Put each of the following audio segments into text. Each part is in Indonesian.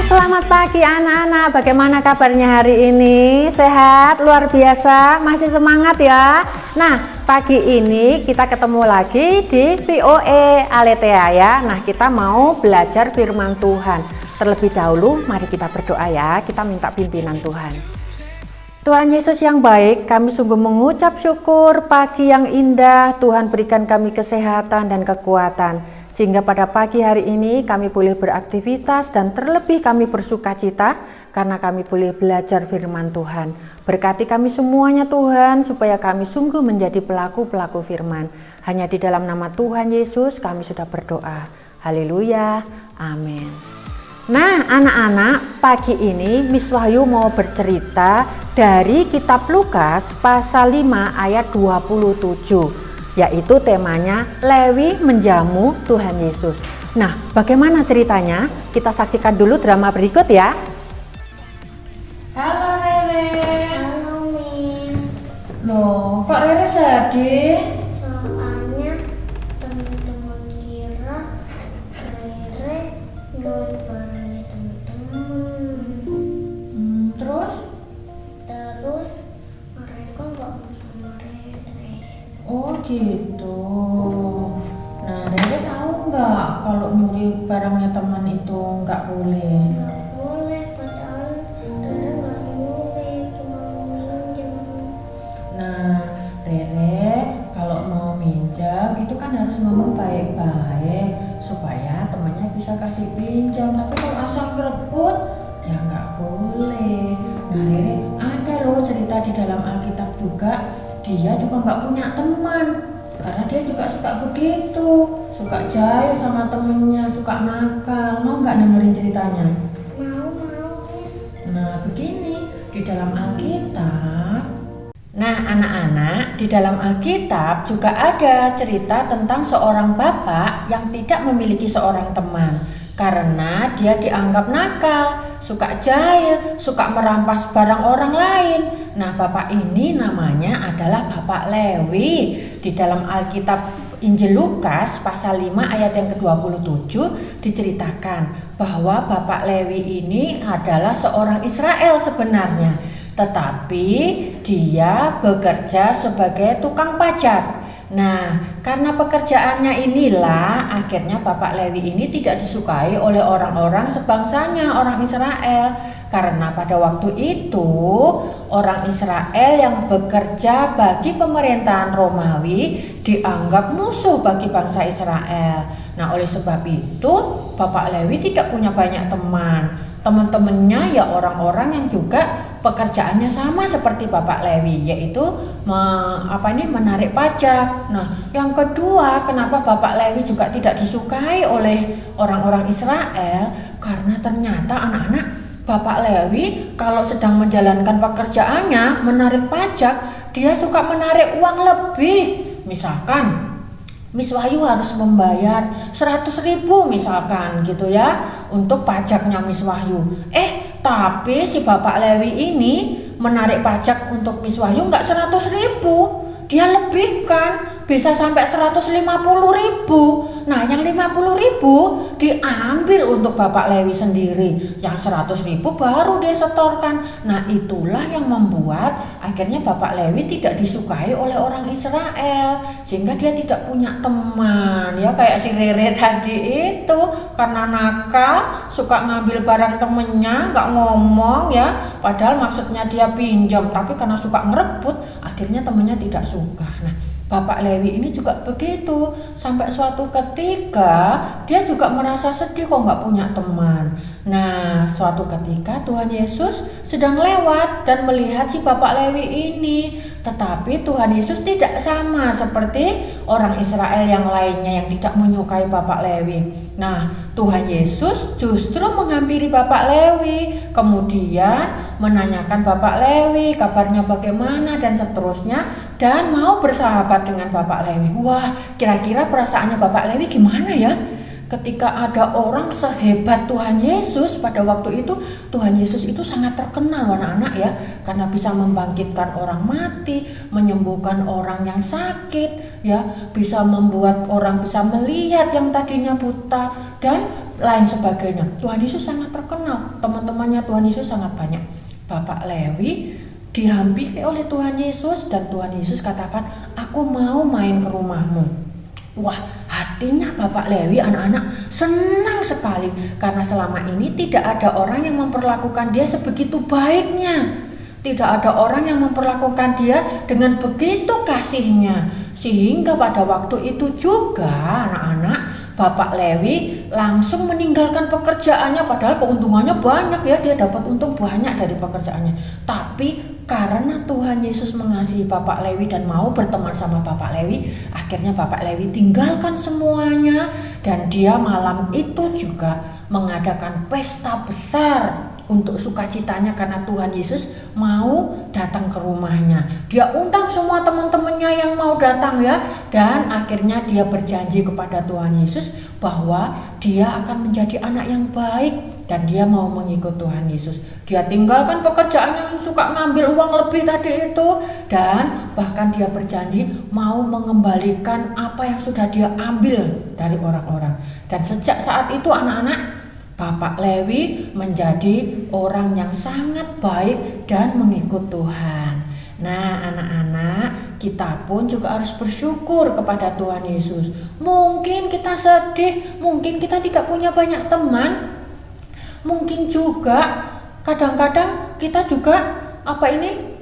Selamat pagi anak-anak, bagaimana kabarnya hari ini? Sehat? Luar biasa? Masih semangat ya? Nah, pagi ini kita ketemu lagi di VOA Aletheia ya. Nah, kita mau belajar firman Tuhan. Terlebih dahulu, mari kita berdoa ya, kita minta pimpinan Tuhan. Tuhan Yesus yang baik, kami sungguh mengucap syukur pagi yang indah. Tuhan berikan kami kesehatan dan kekuatan, sehingga pada pagi hari ini kami boleh beraktivitas dan terlebih kami bersuka cita karena kami boleh belajar firman Tuhan. Berkati kami semuanya Tuhan, supaya kami sungguh menjadi pelaku-pelaku firman. Hanya di dalam nama Tuhan Yesus kami sudah berdoa. Haleluya, amin. Nah anak-anak, pagi ini Miss Wahyu mau bercerita dari kitab Lukas pasal 5 ayat 27, yaitu temanya Lewi menjamu Tuhan Yesus. Nah, bagaimana ceritanya? Kita saksikan dulu drama berikut ya. Halo Rere. Halo Miss. Loh, kok Rere sedih? Soalnya teman-teman kira Rere mau barengnya teman-teman. Terus mereka nggak mau sama Rere. Oh gitu. Nah, Rere tahu nggak kalau nyuri barangnya teman itu nggak boleh? Nggak boleh, padahal Rere nggak nyuri, cuma mau minjem. Nah, Rere kalau mau minjam itu kan harus ngomong baik-baik supaya temannya bisa kasih pinjam. Tapi kalau asal ngerebut ya nggak boleh. Nah, Rere ada loh cerita di dalam Alkitab juga. Dia juga nggak punya teman karena dia juga suka begitu, suka jahil sama temennya, suka nakal. Mau nggak dengerin ceritanya? Mau Miss. Nah begini di dalam Alkitab. Nah anak-anak, di dalam Alkitab juga ada cerita tentang seorang bapak yang tidak memiliki seorang teman karena dia dianggap nakal, suka jahil, suka merampas barang orang lain. Nah bapak ini namanya adalah Bapak Lewi. Di dalam Alkitab Injil Lukas pasal 5 ayat yang ke-27 diceritakan bahwa Bapak Lewi ini adalah seorang Israel sebenarnya, tetapi dia bekerja sebagai tukang pajak. Nah, karena pekerjaannya inilah akhirnya Bapak Lewi ini tidak disukai oleh orang-orang sebangsanya, orang Israel. Karena pada waktu itu orang Israel yang bekerja bagi pemerintahan Romawi dianggap musuh bagi bangsa Israel. Nah, oleh sebab itu Bapak Lewi tidak punya banyak teman. Teman-temannya ya orang-orang yang juga pekerjaannya sama seperti Bapak Lewi, yaitu menarik pajak. Nah, yang kedua, kenapa Bapak Lewi juga tidak disukai oleh orang-orang Israel? Karena ternyata anak-anak, Bapak Lewi kalau sedang menjalankan pekerjaannya menarik pajak, dia suka menarik uang lebih. Misalkan Miss Wahyu harus membayar 100.000 misalkan gitu ya untuk pajaknya Miss Wahyu. Tapi si Bapak Lewi ini menarik pajak untuk Miss Wahyu nggak 100.000, dia lebihkan, bisa sampai 150.000. Nah yang 50.000 diambil untuk Bapak Lewi sendiri, yang 100.000 baru dia setorkan. Nah itulah yang membuat akhirnya Bapak Lewi tidak disukai oleh orang Israel, sehingga dia tidak punya teman. Ya kayak si Rere tadi itu, karena nakal, suka ngambil barang temennya, nggak ngomong ya, padahal maksudnya dia pinjam, tapi karena suka ngerebut akhirnya temennya tidak suka. Nah Bapak Lewi ini juga begitu, sampai suatu ketika dia juga merasa sedih kok nggak punya teman. Nah suatu ketika Tuhan Yesus sedang lewat dan melihat si Bapak Lewi ini, tetapi Tuhan Yesus tidak sama seperti orang Israel yang lainnya yang tidak menyukai Bapak Lewi. Nah Tuhan Yesus justru menghampiri Bapak Lewi, kemudian menanyakan Bapak Lewi kabarnya bagaimana dan seterusnya, dan mau bersahabat dengan Bapak Lewi. Wah, kira-kira perasaannya Bapak Lewi gimana ya? Ketika ada orang sehebat Tuhan Yesus, pada waktu itu Tuhan Yesus itu sangat terkenal anak-anak ya, karena bisa membangkitkan orang mati, menyembuhkan orang yang sakit ya, bisa membuat orang bisa melihat yang tadinya buta, dan lain sebagainya. Tuhan Yesus sangat terkenal, teman-temannya Tuhan Yesus sangat banyak. Bapak Lewi dihampiri oleh Tuhan Yesus dan Tuhan Yesus katakan, aku mau main ke rumahmu. Wah, hatinya Bapak Lewi, anak-anak senang sekali karena selama ini tidak ada orang yang memperlakukan dia sebegitu baiknya. Tidak ada orang yang memperlakukan dia dengan begitu kasihnya. Sehingga pada waktu itu juga anak-anak, Bapak Lewi langsung meninggalkan pekerjaannya, padahal keuntungannya banyak ya, dia dapat untung banyak dari pekerjaannya. Tapi karena Tuhan Yesus mengasihi Bapak Lewi dan mau berteman sama Bapak Lewi, akhirnya Bapak Lewi tinggalkan semuanya dan dia malam itu juga mengadakan pesta besar untuk sukacitanya karena Tuhan Yesus mau datang ke rumahnya. Dia undang semua teman-temannya yang mau datang ya, dan akhirnya dia berjanji kepada Tuhan Yesus bahwa dia akan menjadi anak yang baik dan dia mau mengikut Tuhan Yesus. Dia tinggalkan pekerjaan yang suka ngambil uang lebih tadi itu, dan bahkan dia berjanji mau mengembalikan apa yang sudah dia ambil dari orang-orang. Dan sejak saat itu anak-anak, Bapak Lewi menjadi orang yang sangat baik dan mengikut Tuhan. Nah anak-anak, kita pun juga harus bersyukur kepada Tuhan Yesus. Mungkin kita sedih, mungkin kita tidak punya banyak teman, mungkin juga kadang-kadang kita juga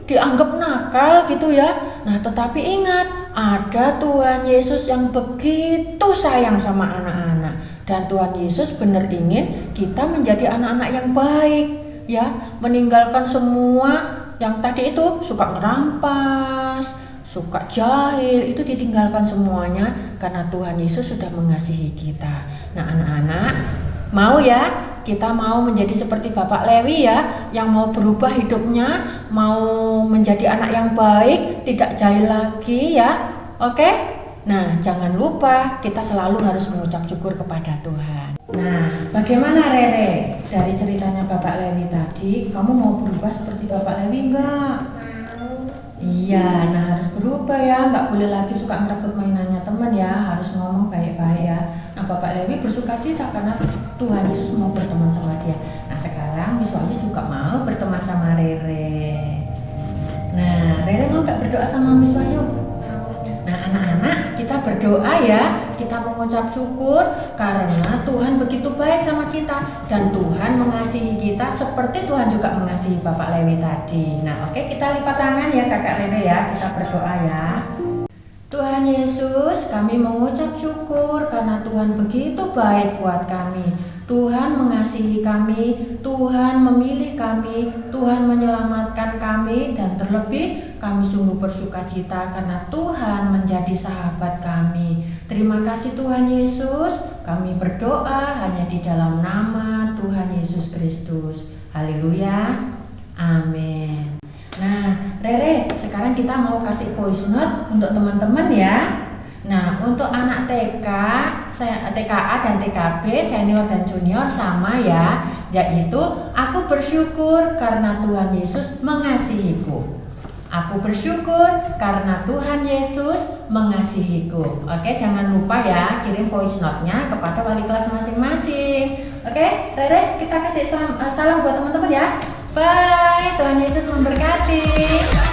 dianggap nakal gitu ya. Nah tetapi ingat, ada Tuhan Yesus yang begitu sayang sama anak-anak. Dan Tuhan Yesus benar ingin kita menjadi anak-anak yang baik ya, meninggalkan semua yang tadi itu suka ngerampas, suka jahil, itu ditinggalkan semuanya karena Tuhan Yesus sudah mengasihi kita. Nah anak-anak, mau ya kita mau menjadi seperti Bapak Lewi ya, yang mau berubah hidupnya, mau menjadi anak yang baik, tidak jahil lagi ya. Oke? Nah, jangan lupa kita selalu harus mengucap syukur kepada Tuhan. Nah, bagaimana Rere? Dari ceritanya Bapak Lewi tadi, kamu mau berubah seperti Bapak Lewi enggak? Mau. Iya, nah harus berubah ya, nggak boleh lagi suka ngerebut mainannya teman ya, harus ngomong baik-baik ya. Nah, Bapak Lewi bersukacita karena Tuhan Yesus mau berteman sama dia. Nah, sekarang Miss Wahyu juga mau berteman sama Rere. Nah, Rere mau nggak berdoa sama Miss Wahyu? Nah anak-anak, kita berdoa ya, kita mengucap syukur karena Tuhan begitu baik sama kita dan Tuhan mengasihi kita seperti Tuhan juga mengasihi Bapak Lewi tadi. Nah oke, kita lipat tangan ya Kakak Rere ya, kita berdoa ya. Tuhan Yesus, kami mengucap syukur karena Tuhan begitu baik buat kami. Tuhan mengasihi kami, Tuhan memilih kami, Tuhan menyelamatkan kami, dan terlebih kami sungguh bersukacita karena Tuhan menjadi sahabat kami. Terima kasih Tuhan Yesus, kami berdoa hanya di dalam nama Tuhan Yesus Kristus. Haleluya, amin. Nah Rere, sekarang kita mau kasih voice note untuk teman-teman ya. Nah untuk anak TK, TKA dan TKB, senior dan junior sama ya, yaitu aku bersyukur karena Tuhan Yesus mengasihiku. Aku bersyukur karena Tuhan Yesus mengasihiku. Oke, jangan lupa ya kirim voice note-nya kepada wali kelas masing-masing. Oke, Rere, kita kasih salam buat teman-teman ya. Bye, Tuhan Yesus memberkati.